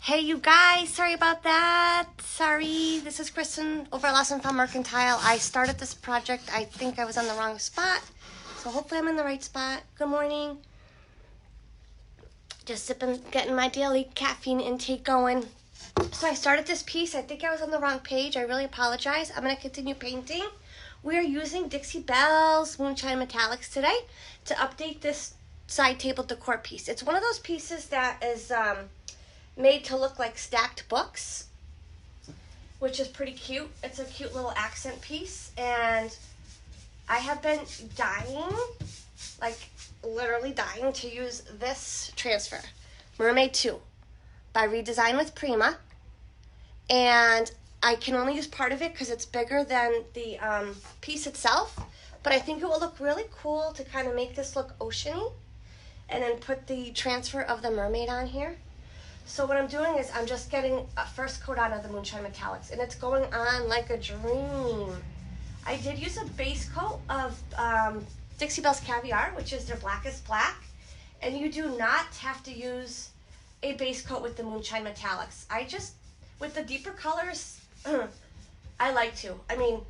Hey you guys, sorry about that. Sorry, this is Kristen over at Lost and Found Mercantile. I started this project. I think I was on the wrong spot. So hopefully I'm in the right spot. Good morning. Just sipping, getting my daily caffeine intake going. So I started this piece. I think I was on the wrong page. I really apologize. I'm going to continue painting. We are using Dixie Belle's Moonshine Metallics today to update this side table decor piece. It's one of those pieces that is made to look like stacked books, which is pretty cute. It's a cute little accent piece, and I have been dying, like literally dying, to use this transfer, Mermaid 2 by Redesign with Prima, and I can only use part of it because it's bigger than the piece itself, but I think it will look really cool to kind of make this look oceany, and then put the transfer of the mermaid on here. So what I'm doing is I'm just getting a first coat on of the Moonshine Metallics, and it's going on like a dream. I did use a base coat of Dixie Belle's Caviar, which is their blackest black, and you do not have to use a base coat with the Moonshine Metallics. I just, with the deeper colors, I like to. I mean,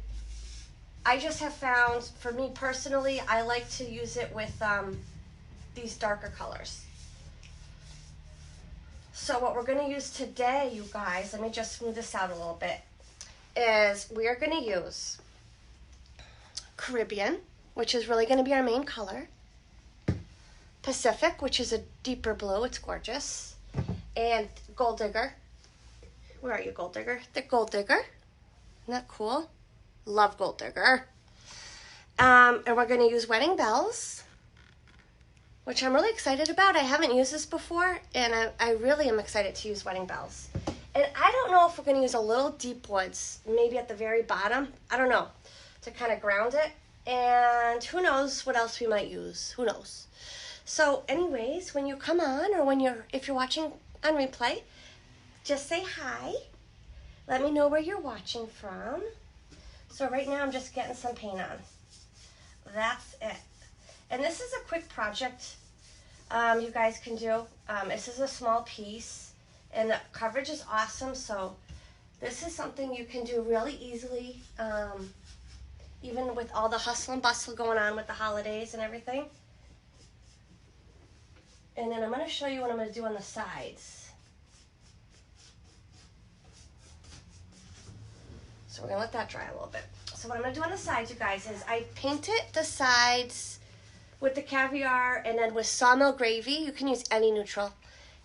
I just have found, for me personally, I like to use it with these darker colors. So what we're going to use today, you guys, let me just smooth this out a little bit, is we are going to use Caribbean, which is really going to be our main color, Pacific, which is a deeper blue, it's gorgeous, and Gold Digger. Where are you, Gold Digger? The Gold Digger. Isn't that cool? Love Gold Digger. And we're going to use Wedding Bells, which I'm really excited about. I haven't used this before, and I really am excited to use Wedding Bells. And I don't know if we're going to use a little Deep Woods, maybe at the very bottom. I don't know, to kind of ground it. And who knows what else we might use. Who knows? So anyways, when you come on, or if you're watching on replay, just say hi. Let me know where you're watching from. So right now I'm just getting some paint on. That's it. And this is a quick project you guys can do. This is a small piece, and the coverage is awesome, so this is something you can do really easily, even with all the hustle and bustle going on with the holidays and everything. And then I'm going to show you what I'm going to do on the sides. So we're going to let that dry a little bit. So what I'm going to do on the sides, you guys, is I painted the sides with the Caviar, and then with Sawmill Gravy. You can use any neutral.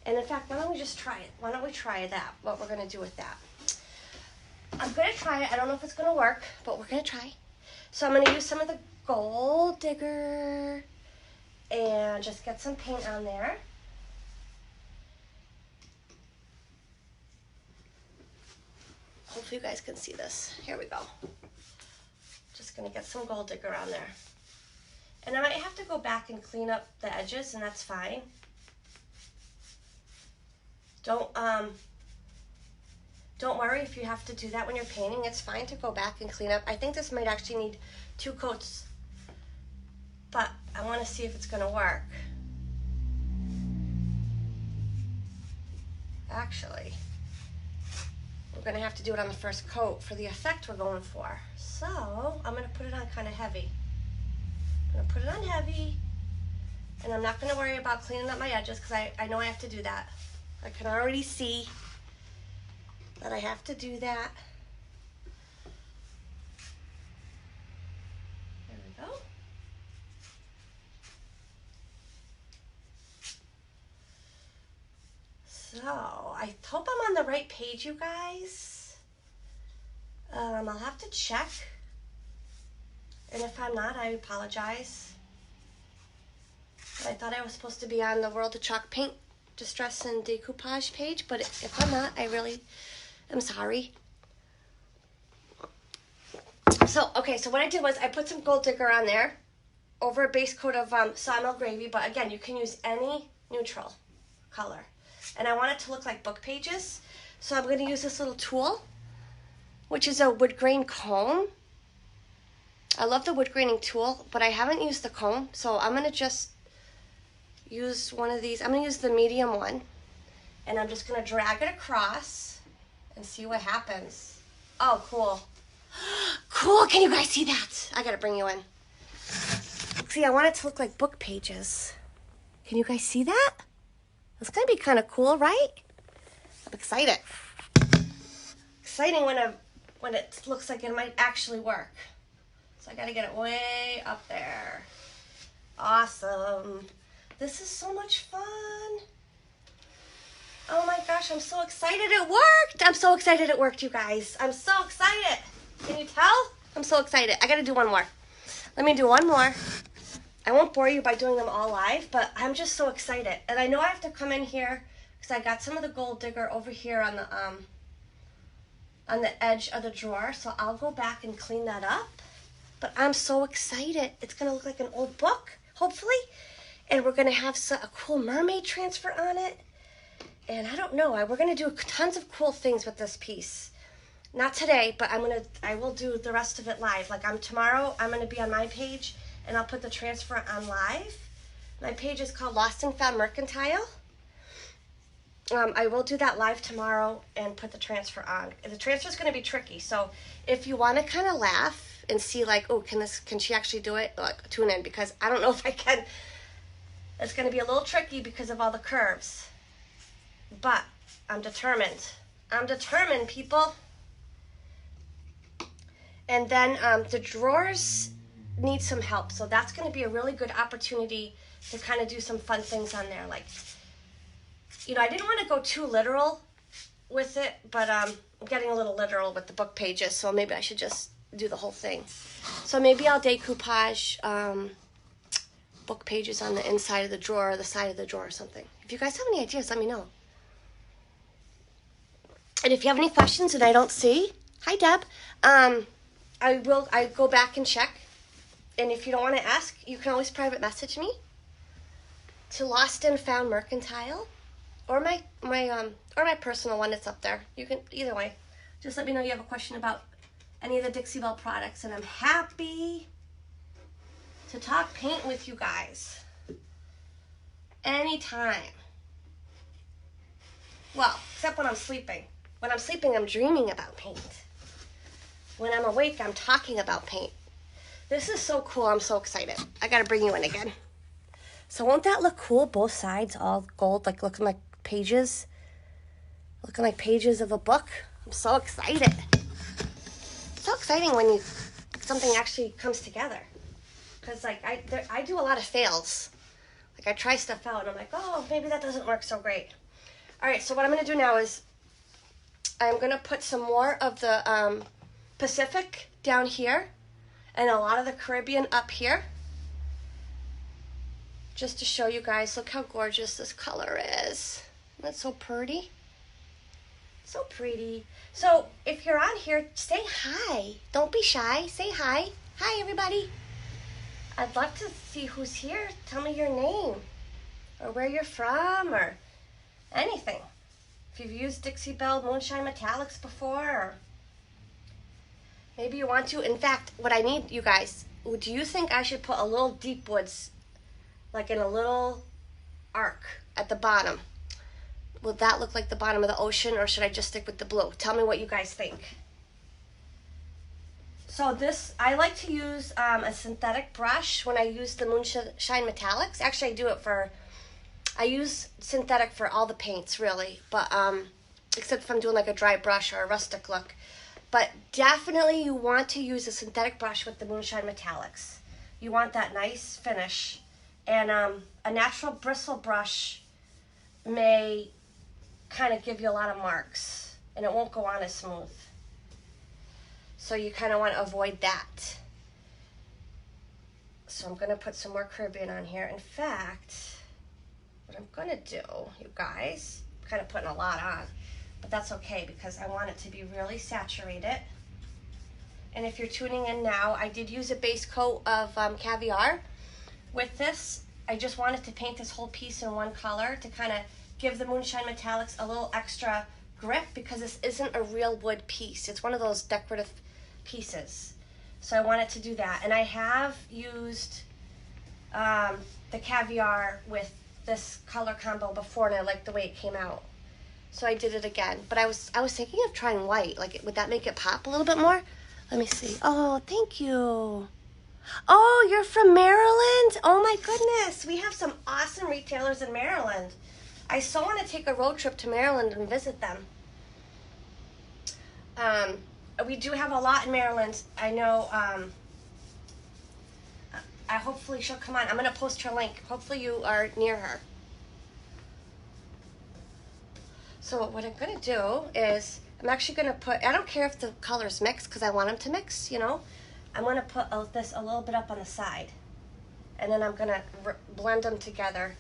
And in fact, why don't we just try it? Why don't we try that, what we're going to do with that? I'm going to try it. I don't know if it's going to work, but we're going to try. So I'm going to use some of the Gold Digger and just get some paint on there. Hopefully you guys can see this. Here we go. Just going to get some Gold Digger on there. And I might have to go back and clean up the edges, and that's fine. Don't worry if you have to do that when you're painting. It's fine to go back and clean up. I think this might actually need 2 coats, but I want to see if it's going to work. Actually, we're going to have to do it on the first coat for the effect we're going for. So I'm going to put it on kind of heavy. I'm going to put it on heavy, and I'm not going to worry about cleaning up my edges because I know I have to do that. I can already see that I have to do that. There we go. So I hope I'm on the right page, you guys. I'll have to check. And if I'm not, I apologize. But I thought I was supposed to be on the World of Chalk Paint Distress and Decoupage page, but if I'm not, I really am sorry. So, okay, so what I did was I put some Gold Digger on there over a base coat of Sawmill Gravy, but again, you can use any neutral color. And I want it to look like book pages, so I'm going to use this little tool, which is a wood grain comb. I love the wood graining tool, but I haven't used the comb, so I'm going to just use one of these. I'm going to use the medium one, And I'm just gonna drag it across and see what happens. Oh, cool. Cool, can you guys see that? I gotta bring you in. See, I want it to look like book pages. Can you guys see that? It's gonna be kind of cool, right? I'm excited. Exciting when it looks like it might actually work. So I gotta get it way up there. Awesome. This is so much fun. Oh my gosh, I'm so excited it worked. I'm so excited it worked, you guys. I'm so excited. Can you tell? I'm so excited. I gotta do one more. Let me do one more. I won't bore you by doing them all live, but I'm just so excited. And I know I have to come in here because I got some of the gold digger over here on the edge of the drawer. So I'll go back and clean that up. But I'm so excited. It's gonna look like an old book, hopefully. And we're gonna have a cool mermaid transfer on it. And I don't know, we're gonna do tons of cool things with this piece. Not today, but I will do the rest of it live. Like tomorrow, I'm gonna be on my page and I'll put the transfer on live. My page is called Lost and Found Mercantile. I will do that live tomorrow and put the transfer on. The transfer is gonna be tricky, so if you wanna kind of laugh and see like, oh, can she actually do it? Like, tune in, because I don't know if I can. It's gonna be a little tricky because of all the curves. But I'm determined. I'm determined, people. And then the drawers need some help. So that's going to be a really good opportunity to kind of do some fun things on there. Like, you know, I didn't want to go too literal with it, but I'm getting a little literal with the book pages. So maybe I should just do the whole thing. So maybe I'll decoupage book pages on the inside of the drawer or the side of the drawer or something. If you guys have any ideas, let me know. And if you have any questions that I don't see, hi Deb, I go back and check. And if you don't want to ask, you can always private message me to Lost and Found Mercantile, or my personal one that's up there. You can, either way. Just let me know you have a question about any of the Dixie Belle products, and I'm happy to talk paint with you guys anytime. Well, except when I'm sleeping. When I'm sleeping, I'm dreaming about paint. When I'm awake, I'm talking about paint. This is so cool. I'm so excited. I got to bring you in again. So won't that look cool? Both sides, all gold, like looking like pages. Looking like pages of a book. I'm so excited. It's so exciting when something actually comes together. Because like I do a lot of fails. Like I try stuff out and I'm like, oh, maybe that doesn't work so great. All right, so what I'm going to do now is I'm going to put some more of the Pacific down here and a lot of the Caribbean up here. Just to show you guys, look how gorgeous this color is. Isn't that so pretty? So pretty. So if you're on here, say hi. Don't be shy. Say hi. Hi, everybody. I'd love to see who's here. Tell me your name or where you're from or anything. If you've used Dixie Belle Moonshine Metallics before, or maybe you want to. In fact, what I need, you guys, do you think I should put a little deep woods, like in a little arc at the bottom? Will that look like the bottom of the ocean, or should I just stick with the blue? Tell me what you guys think. So this, I like to use a synthetic brush when I use the Moonshine Metallics. Actually, I use synthetic for all the paints, really, but except if I'm doing like a dry brush or a rustic look. But definitely you want to use a synthetic brush with the Moonshine Metallics. You want that nice finish. And a natural bristle brush may kind of give you a lot of marks, and it won't go on as smooth. So you kind of want to avoid that. So I'm going to put some more Caribbean on here. In fact, what I'm going to do, you guys, I'm kind of putting a lot on, but that's okay because I want it to be really saturated. And if you're tuning in now, I did use a base coat of caviar with this. I just wanted to paint this whole piece in one color to kind of give the Moonshine Metallics a little extra grip, because this isn't a real wood piece. It's one of those decorative pieces. So I wanted to do that. And I have used the caviar with this color combo before, and I like the way it came out. So I did it again. But I was thinking of trying white. Like, would that make it pop a little bit more? Let me see. Oh, thank you. Oh, you're from Maryland? Oh my goodness. We have some awesome retailers in Maryland. I so want to take a road trip to Maryland and visit them. We do have a lot in Maryland. I know, hopefully she'll come on. I'm going to post her link. Hopefully you are near her. So what I'm going to do is, I'm actually going to put, I don't care if the colors mix because I want them to mix, you know. I'm going to put this a little bit up on the side. And then I'm going to blend them together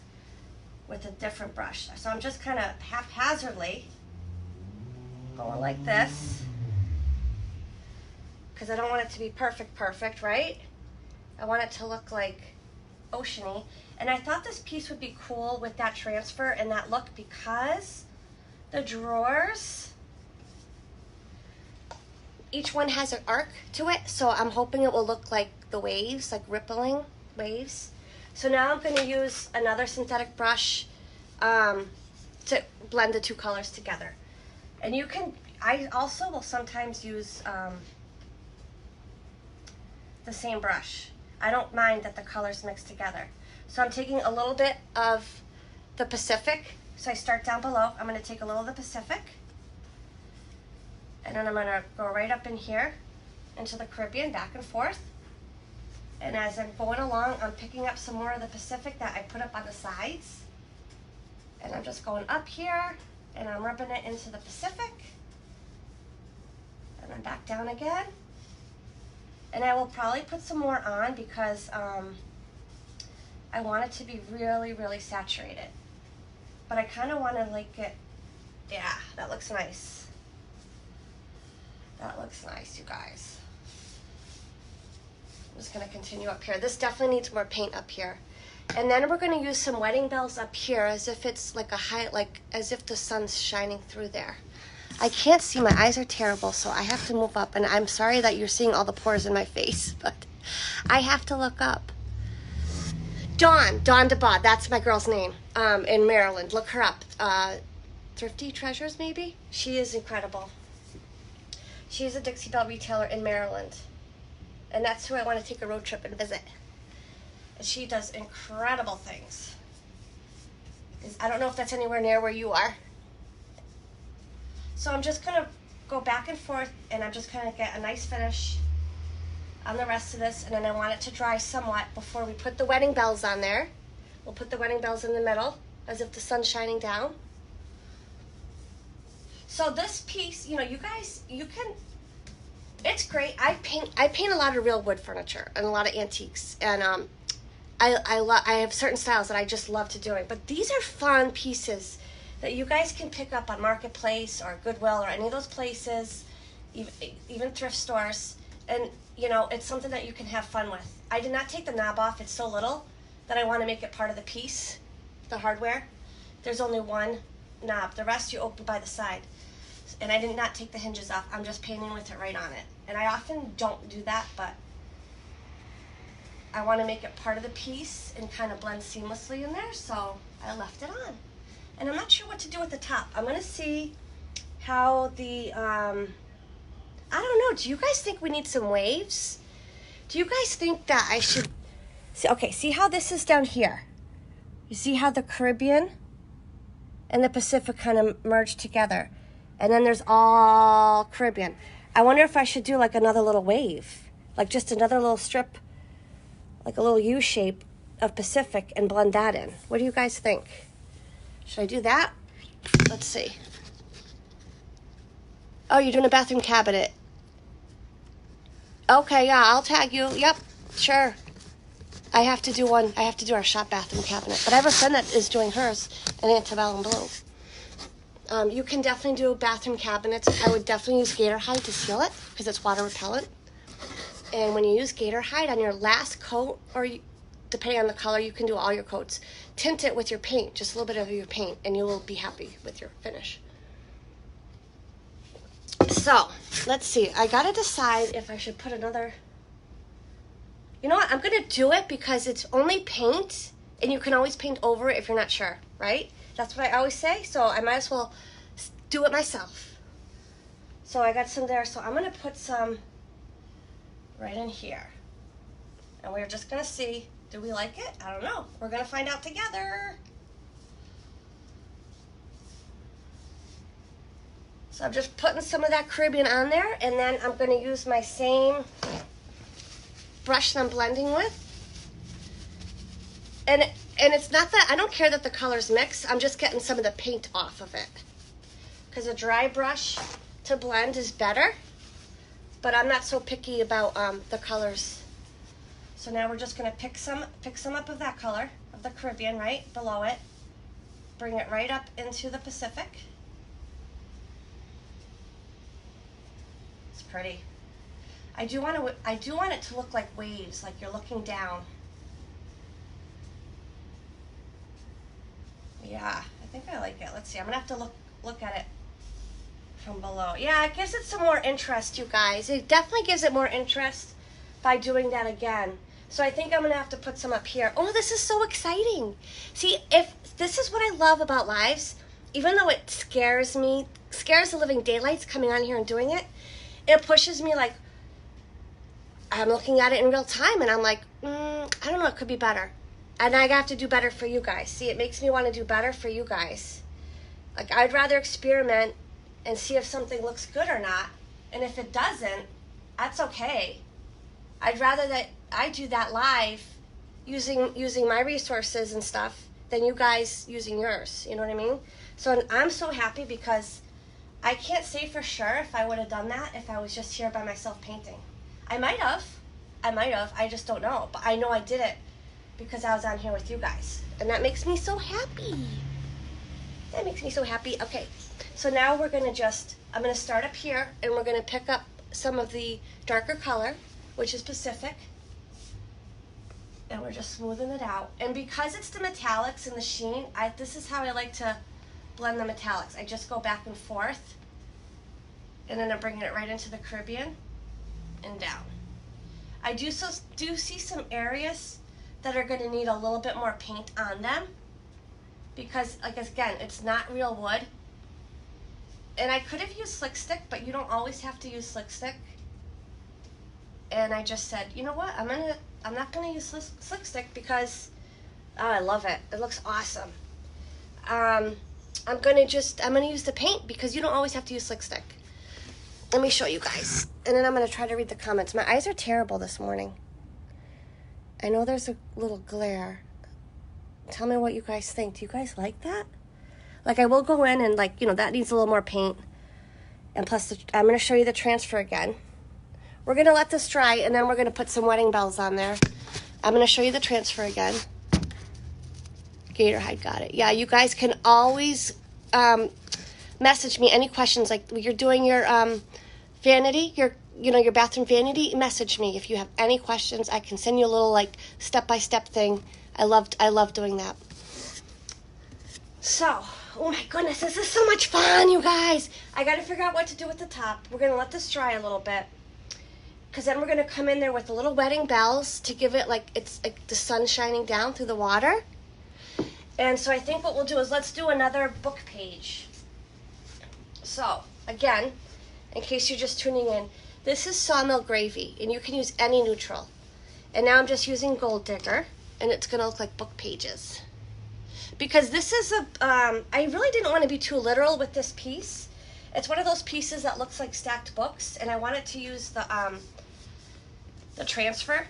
with a different brush. So I'm just kind of haphazardly going like this. Because I don't want it to be perfect, right? I want it to look like oceany. And I thought this piece would be cool with that transfer and that look because the drawers, each one has an arc to it. So I'm hoping it will look like the waves, like rippling waves. So now I'm going to use another synthetic brush to blend the two colors together. And you can, I also will sometimes use the same brush. I don't mind that the colors mix together. So I'm taking a little bit of the Pacific. So I start down below. I'm going to take a little of the Pacific. And then I'm going to go right up in here into the Caribbean, back and forth. And as I'm going along, I'm picking up some more of the Pacific that I put up on the sides. And I'm just going up here, and I'm rubbing it into the Pacific. And then back down again. And I will probably put some more on because I want it to be really, really saturated. But I kind of want to like it, yeah, that looks nice. That looks nice, you guys. I'm just going to continue up here. This definitely needs more paint up here. And then we're going to use some wedding bells up here as if it's like a high, like as if the sun's shining through there. I can't see, my eyes are terrible, so I have to move up. And I'm sorry that you're seeing all the pores in my face, but I have to look up. Dawn DeBaud, that's my girl's name, in Maryland. Look her up. Thrifty Treasures, maybe? She is incredible. She's a Dixie Belle retailer in Maryland. And that's who I want to take a road trip and visit. And she does incredible things. I don't know if that's anywhere near where you are. So I'm just going to go back and forth, and I'm just going to get a nice finish on the rest of this, and then I want it to dry somewhat before we put the wedding bells on there. We'll put the wedding bells in the middle, as if the sun's shining down. So this piece, you know, you guys, you can, it's great. I paint a lot of real wood furniture and a lot of antiques, and I have certain styles that I just love to do it. But these are fun pieces that you guys can pick up on Marketplace or Goodwill or any of those places, even thrift stores. And, you know, it's something that you can have fun with. I did not take the knob off. It's so little that I want to make it part of the piece, the hardware. There's only one knob. The rest you open by the side. And I did not take the hinges off. I'm just painting with it right on it. And I often don't do that, but I want to make it part of the piece and kind of blend seamlessly in there, so I left it on. And I'm not sure what to do with the top. I'm going to see how the, I don't know, do you guys think we need some waves? Do you guys think that I should, okay, see how this is down here? You see how the Caribbean and the Pacific kind of merge together? And then there's all Caribbean. I wonder if I should do like another little wave, like just another little strip, like a little U shape of Pacific, and blend that in. What do you guys think? Should I do that? Let's see. Oh, you're doing a bathroom cabinet. Okay, yeah, I'll tag you. Yep, sure. I have to do one. I have to do our shop bathroom cabinet. But I have a friend that is doing hers in antebellum blue. You can definitely do bathroom cabinets. I would definitely use gator hide to seal it because it's water repellent. And when you use gator hide on your last coat, or depending on the color, you can do all your coats, tint it with your paint, just a little bit of your paint, and you will be happy with your finish. So, let's see. I got to decide if I should put another... You know what? I'm going to do it because it's only paint, and you can always paint over it if you're not sure, right? That's what I always say, so I might as well do it myself. So I got some there, so I'm going to put some right in here. And we're just going to see, do we like it? I don't know. We're going to find out together. So I'm just putting some of that Caribbean on there, and then I'm going to use my same brush that I'm blending with. And it's not that, I don't care that the colors mix, I'm just getting some of the paint off of it. Because a dry brush to blend is better, but I'm not so picky about the colors. So now we're just going to pick some up of that color, of the Caribbean, right below it. Bring it right up into the Pacific. It's pretty. I do want it to look like waves, like you're looking down. Yeah, I think I like it. Let's see. I'm gonna have to look at it from below. Yeah, it gives it some more interest, you guys. It definitely gives it more interest by doing that again. So I think I'm gonna have to put some up here. Oh, this is so exciting. See, if this is what I love about lives, even though it scares me, scares the living daylights coming on here and doing it, it pushes me. Like, I'm looking at it in real time and I'm like, I don't know, it could be better. And I have to do better for you guys. See, it makes me want to do better for you guys. Like, I'd rather experiment and see if something looks good or not. And if it doesn't, that's okay. I'd rather that I do that live using my resources and stuff than you guys using yours. You know what I mean? So I'm so happy because I can't say for sure if I would have done that if I was just here by myself painting. I might have. I just don't know. But I know I did it because I was on here with you guys. And that makes me so happy. That makes me so happy. Okay, so now we're going to I'm going to start up here and we're going to pick up some of the darker color, which is Pacific. And we're just smoothing it out. And because it's the metallics and the sheen, this is how I like to blend the metallics. I just go back and forth. And then I'm bringing it right into the Caribbean and down. I do see some areas that are going to need a little bit more paint on them because, like, again, it's not real wood. And I could have used Slick Stick, but you don't always have to use Slick Stick. And I just said, you know what, I'm not gonna use Slick Stick because I love it. It looks awesome. I'm gonna use the paint because you don't always have to use Slick Stick. Let me show you guys, and then I'm gonna try to read the comments. My eyes are terrible this morning. I know there's a little glare. Tell me what you guys think. Do you guys like that? Like, I will go in and, like, you know, that needs a little more paint. And plus, I'm going to show you the transfer again. We're going to let this dry, and then we're going to put some wedding bells on there. I'm going to show you the transfer again. Gatorhide got it. Yeah, you guys can always message me any questions. Like, you're doing your vanity, your bathroom vanity, message me if you have any questions. I can send you a little, like, step-by-step thing. I love doing that. So, oh my goodness, this is so much fun, you guys. I got to figure out what to do with the top. We're going to let this dry a little bit. Because then we're going to come in there with the little wedding bells to give it, like, it's like the sun shining down through the water. And so I think what we'll do is let's do another book page. So, again, in case you're just tuning in, this is Sawmill Gravy, and you can use any neutral. And now I'm just using Gold Digger, and it's going to look like book pages. Because this is I really didn't want to be too literal with this piece. It's one of those pieces that looks like stacked books, and I wanted to use the transfer,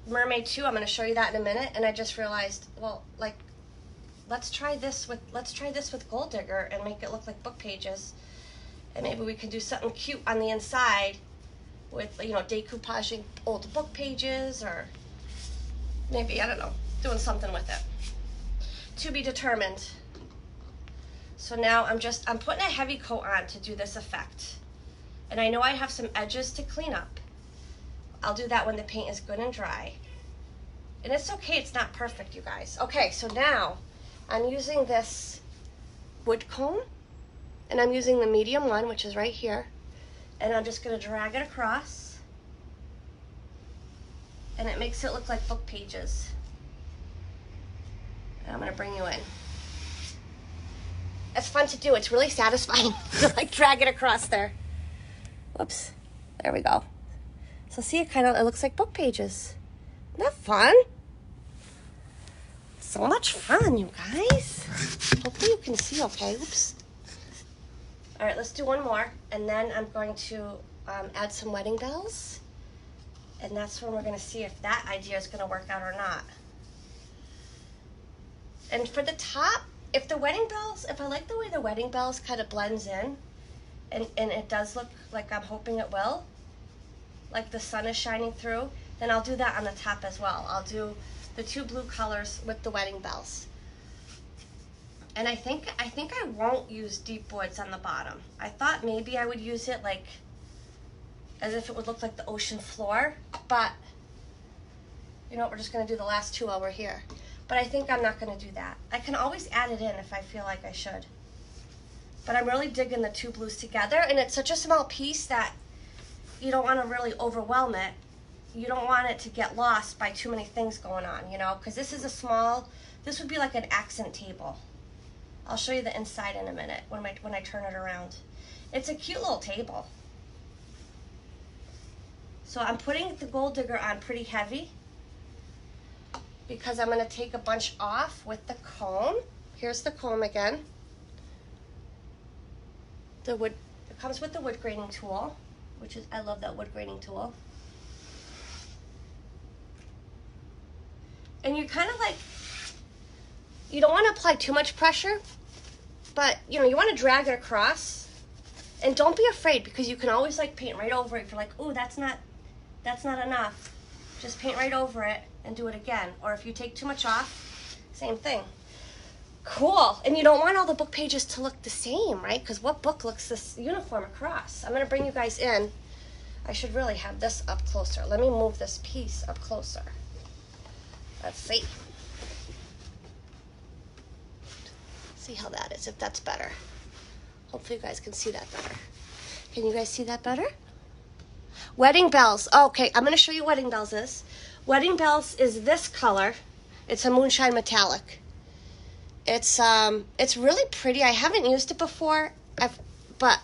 Mermaid 2. I'm going to show you that in a minute, and I just realized, well, like, let's try this with Gold Digger and make it look like book pages, and maybe we can do something cute on the inside with, you know, decoupaging old book pages, or maybe, I don't know, doing something with it. To be determined. So now I'm putting a heavy coat on to do this effect. And I know I have some edges to clean up. I'll do that when the paint is good and dry. And it's okay, it's not perfect, you guys. Okay, so now I'm using this wood comb, and I'm using the medium one, which is right here. And I'm just gonna drag it across. And it makes it look like book pages. I'm going to bring you in. It's fun to do. It's really satisfying to like drag it across there. Whoops. There we go. So see, it looks like book pages. Isn't that fun? So much fun, you guys. Hopefully you can see okay. Oops. All right, let's do one more. And then I'm going to add some wedding bells. And that's when we're going to see if that idea is going to work out or not. And for the top, if I like the way the wedding bells kind of blends in, and it does look like I'm hoping it will, like the sun is shining through, then I'll do that on the top as well. I'll do the 2 blue colors with the wedding bells. And I think I won't use deep woods on the bottom. I thought maybe I would use it like as if it would look like the ocean floor, but you know what, we're just gonna do the last 2 while we're here. But I think I'm not gonna do that. I can always add it in if I feel like I should. But I'm really digging the 2 blues together, and it's such a small piece that you don't wanna really overwhelm it. You don't want it to get lost by too many things going on, you know, because this would be like an accent table. I'll show you the inside in a minute when I turn it around. It's a cute little table. So I'm putting the gold digger on pretty heavy because I'm going to take a bunch off with the comb. Here's the comb again. It comes with the wood graining tool, I love that wood graining tool. And you kind of like, you don't want to apply too much pressure, but you know, you want to drag it across. And don't be afraid, because you can always like paint right over it. If you're like, oh, that's not enough, just paint right over it and do it again. Or if you take too much off, same thing. Cool. And you don't want all the book pages to look the same, right? Because what book looks this uniform across? I'm going to bring you guys in. I should really have this up closer. Let me move this piece up closer. Let's see. See how that is, if that's better. Hopefully you guys can see that better. Can you guys see that better? Wedding bells. Okay, I'm going to show you what wedding bells is. Wedding bells is this color. It's a Moonshine Metallic. It's really pretty. I haven't used it before, but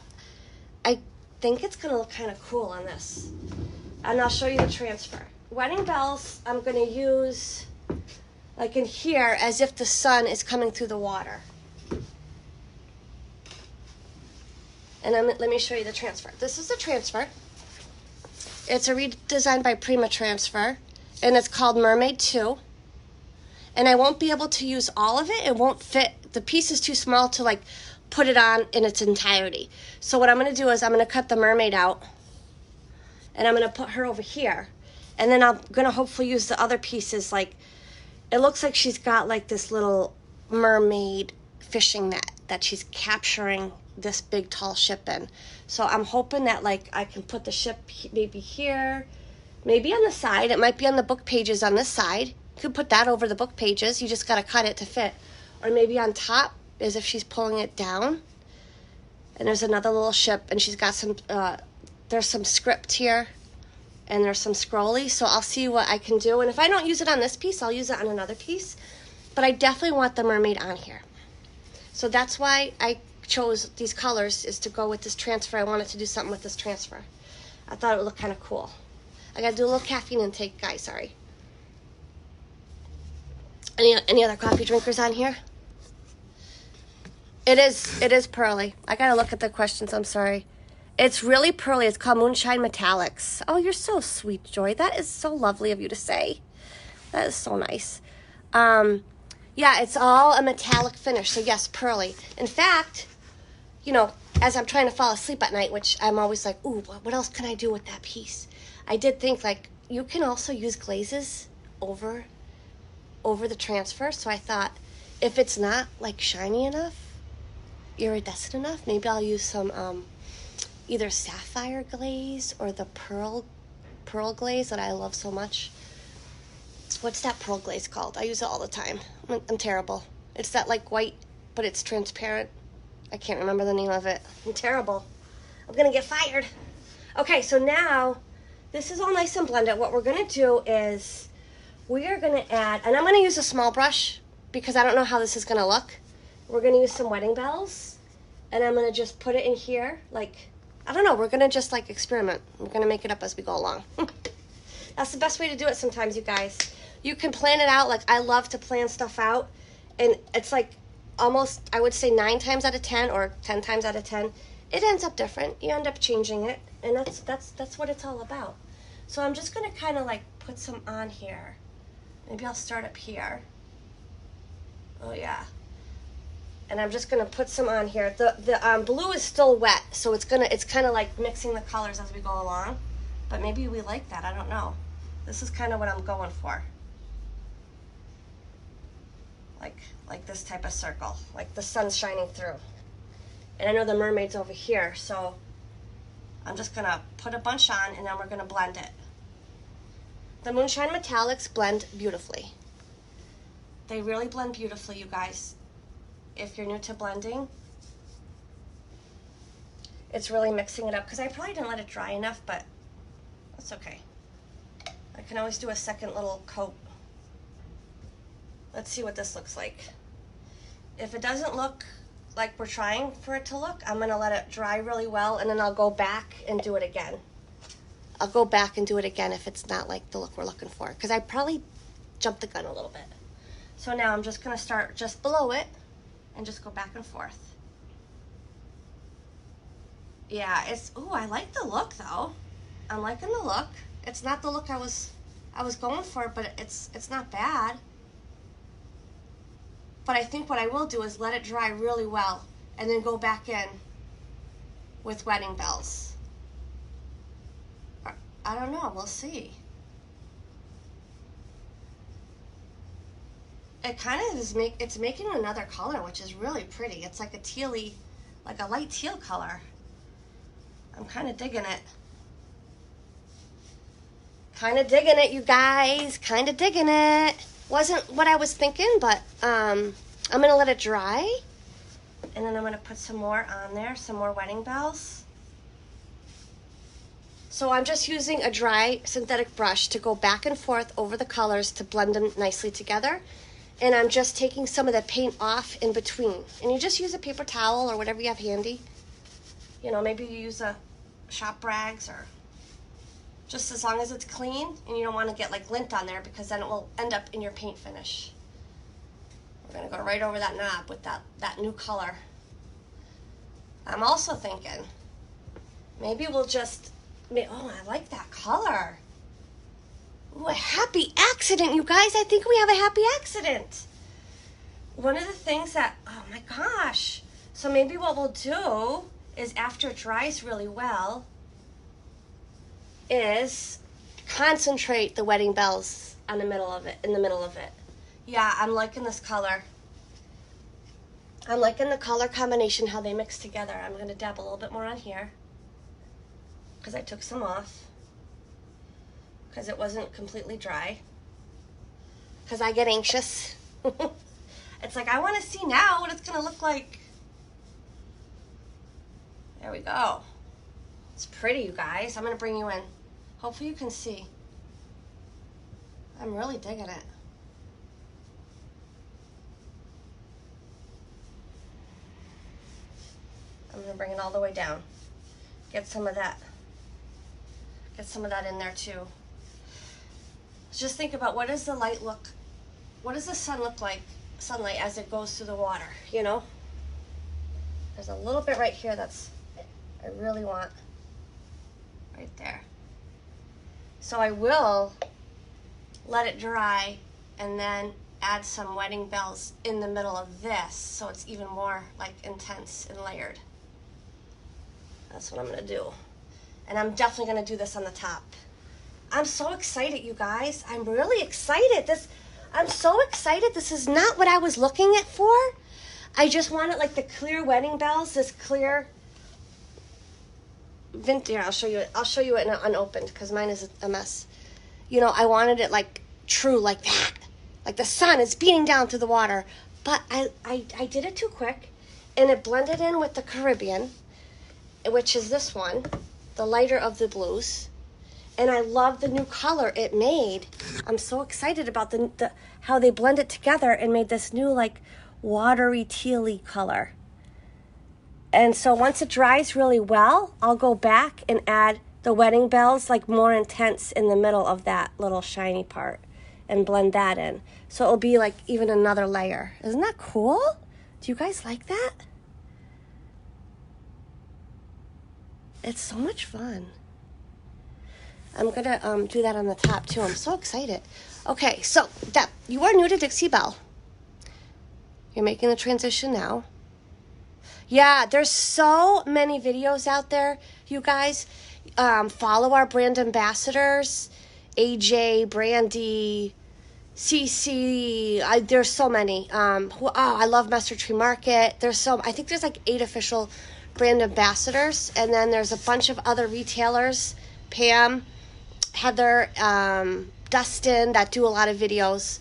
I think it's going to look kind of cool on this. And I'll show you the transfer. Wedding bells I'm going to use like in here as if the sun is coming through the water. And let me show you the transfer. This is the transfer. It's a redesign by Prima Transfer, and it's called Mermaid 2. And I won't be able to use all of it. It won't fit. The piece is too small to like put it on in its entirety. So what I'm going to do is I'm going to cut the mermaid out, and I'm going to put her over here. And then I'm going to hopefully use the other pieces. Like, it looks like she's got like this little mermaid fishing net that she's capturing this big tall ship in. So I'm hoping that like I can put the ship maybe here, maybe on the side. It might be on the book pages on this side. You could put that over the book pages. You just got to cut it to fit. Or maybe on top as if she's pulling it down. And there's another little ship, and she's got some, there's some script here, and there's some scrolly. So I'll see what I can do. And if I don't use it on this piece, I'll use it on another piece. But I definitely want the mermaid on here. So that's why I chose these colors, is to go with this transfer. I wanted to do something with this transfer. I thought it would look kind of cool. I gotta do a little caffeine intake, guys, sorry. Any other coffee drinkers on here? It is pearly. I gotta look at the questions, I'm sorry. It's really pearly. It's called Moonshine Metallics. Oh, you're so sweet, Joy. That is so lovely of you to say. That is so nice. Yeah, it's all a metallic finish, so yes, pearly. In fact, you know, as I'm trying to fall asleep at night, which I'm always like, ooh, what else can I do with that piece? I did think, like, you can also use glazes over the transfer. So I thought, if it's not, like, shiny enough, iridescent enough, maybe I'll use some either sapphire glaze or the pearl glaze that I love so much. What's that pearl glaze called? I use it all the time. I'm terrible. It's that, like, white, but it's transparent. I can't remember the name of it. I'm terrible. I'm going to get fired. Okay, so now this is all nice and blended. What we're going to do is we are going to add, and I'm going to use a small brush because I don't know how this is going to look. we're going to use some wedding bells, and I'm going to just put it in here. Like, I don't know, we're going to just like experiment. We're going to make it up as we go along. That's the best way to do it sometimes, you guys. You can plan it out. Like, I love to plan stuff out, and it's like almost, I would say 9 times out of 10 or 10 times out of 10, it ends up different. You end up changing it, and that's what it's all about. So I'm just going to kind of like put some on here. Maybe I'll start up here. Oh yeah. And I'm just going to put some on here. The blue is still wet, so it's kind of like mixing the colors as we go along. But maybe we like that, I don't know. This is kind of what I'm going for. Like this type of circle, like the sun's shining through. And I know the mermaid's over here, so I'm just gonna put a bunch on and then we're gonna blend it. The Moonshine Metallics blend beautifully. They really blend beautifully, you guys. If you're new to blending, it's really mixing it up, because I probably didn't let it dry enough, but that's okay. I can always do a second little coat. Let's see what this looks like. If it doesn't look like we're trying for it to look, I'm going to let it dry really well, and then I'll go back and do it again. I'll go back and do it again if it's not like the look we're looking for, because I probably jumped the gun a little bit. So now I'm just going to start just below it and just go back and forth. Yeah, ooh, I like the look though. I'm liking the look. It's not the look I was going for, but it's not bad. But I think what I will do is let it dry really well and then go back in with wedding bells. I don't know, we'll see. It kind of is it's making another color, which is really pretty. It's like a tealy, like a light teal color. I'm kind of digging it. Kind of digging it, you guys. Kind of digging it. Wasn't what I was thinking, but I'm going to let it dry. And then I'm going to put some more on there, some more wedding bells. So I'm just using a dry synthetic brush to go back and forth over the colors to blend them nicely together. And I'm just taking some of the paint off in between. And you just use a paper towel or whatever you have handy. You know, maybe you use a shop rags, or just as long as it's clean and you don't want to get like lint on there, because then it will end up in your paint finish. We're going to go right over that knob with that new color. I'm also thinking maybe we'll just, oh, I like that color. Ooh, a happy accident, you guys. I think we have a happy accident. One of the things that, oh my gosh. So maybe what we'll do is, after it dries really well, is concentrate the wedding bells on the middle of it, in the middle of it. Yeah, I'm liking this color. I'm liking the color combination, how they mix together. I'm going to dab a little bit more on here, because I took some off, because it wasn't completely dry, because I get anxious. It's like, I want to see now what it's going to look like. There we go. It's pretty, you guys. I'm going to bring you in. Hopefully you can see. I'm really digging it. I'm going to bring it all the way down. Get some of that. Get some of that in there too. Just think about, what does the light look, what does the sun look like, sunlight, as it goes through the water, you know? There's a little bit right here that's, I really want, right there. So I will let it dry and then add some wedding bells in the middle of this, so it's even more like intense and layered. That's what I'm gonna do. And I'm definitely gonna do this on the top. I'm so excited, you guys. I'm really excited. I'm so excited. This is not what I was looking at for. I just wanted like the clear wedding bells, this clear vintage. I'll show you it. I'll show you it unopened, because mine is a mess. You know, I wanted it like true, like that. Like the sun is beating down through the water. But I did it too quick, and it blended in with the Caribbean, which is this one, the lighter of the blues. And I love the new color it made. I'm so excited about the how they blended together and made this new like watery tealy color. And so once it dries really well, I'll go back and add the wedding bells like more intense in the middle of that little shiny part and blend that in. So it'll be like even another layer. Isn't that cool? Do you guys like that? It's so much fun. I'm gonna do that on the top too. I'm so excited. Okay, so that you are new to Dixie Belle. You're making the transition now. Yeah, there's so many videos out there, you guys. Follow our brand ambassadors, AJ, Brandy, CC. There's so many. I love Master Tree Market. I think there's like 8 official brand ambassadors, and then there's a bunch of other retailers, Pam, Heather, Dustin, that do a lot of videos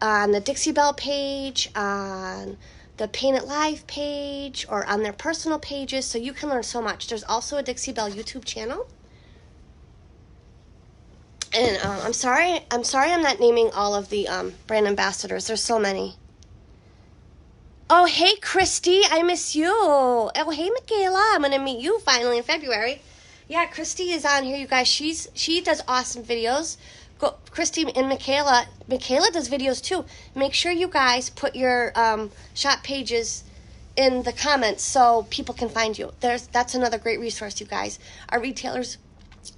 on the Dixie Belle page, on the Paint It Live page, or on their personal pages, so you can learn so much. There's also a Dixie Belle YouTube channel. And I'm sorry I'm not naming all of the brand ambassadors. There's so many. Oh, hey, Christy, I miss you. Oh, hey, Michaela, I'm going to meet you finally in February. Yeah, Christy is on here, you guys. She does awesome videos. Go, Christy and Michaela does videos too. Make sure you guys put your shop pages in the comments so people can find you. That's another great resource, you guys. Our retailers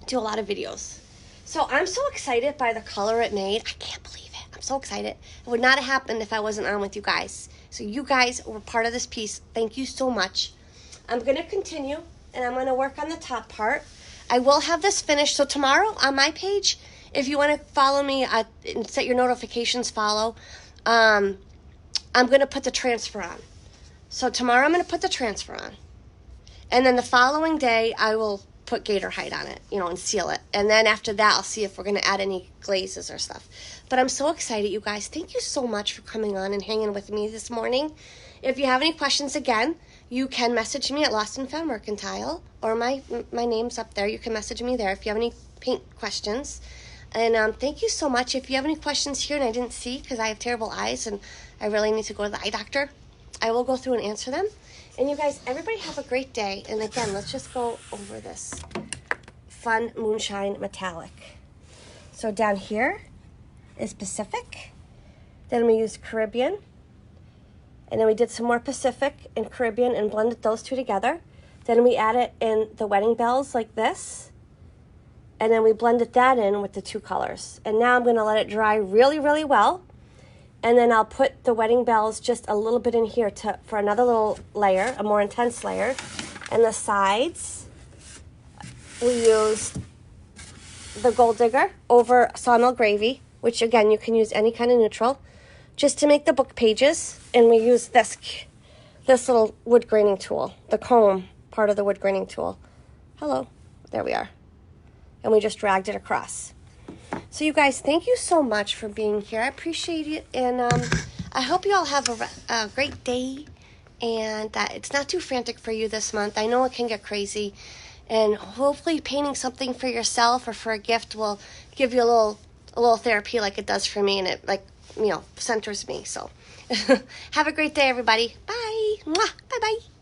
do a lot of videos. So I'm so excited by the color it made. I can't believe it. I'm so excited. It would not have happened if I wasn't on with you guys. So you guys were part of this piece. Thank you so much. I'm going to continue, and I'm going to work on the top part. I will have this finished. So tomorrow on my page, if you want to follow me and set your notifications follow, I'm going to put the transfer on. So tomorrow I'm going to put the transfer on. And then the following day, I will put gator hide on it, and seal it. And then after that, I'll see if we're going to add any glazes or stuff. But I'm so excited, you guys. Thank you so much for coming on and hanging with me this morning. If you have any questions, again, you can message me at Lost and Found Mercantile, or my name's up there. You can message me there if you have any paint questions. And thank you so much. If you have any questions here and I didn't see because I have terrible eyes and I really need to go to the eye doctor, I will go through and answer them. And you guys, everybody have a great day. And again, let's just go over this fun Moonshine Metallic. So down here is Pacific. Then we used Caribbean. And then we did some more Pacific and Caribbean and blended those two together. Then we added in the wedding bells like this. And then we blended that in with the 2 colors. And now I'm going to let it dry really, really well. And then I'll put the wedding bells just a little bit in here for another little layer, a more intense layer. And the sides, we used the Gold Digger over Sawmill Gravy, which again, you can use any kind of neutral, just to make the book pages. And we used this little wood graining tool, the comb part of the wood graining tool. Hello, there we are. And we just dragged it across. So you guys, thank you so much for being here. I appreciate it. And I hope you all have a great day and that it's not too frantic for you this month. I know it can get crazy. And hopefully painting something for yourself or for a gift will give you a little therapy like it does for me. And it centers me. So have a great day, everybody. Bye. Mwah. Bye-bye.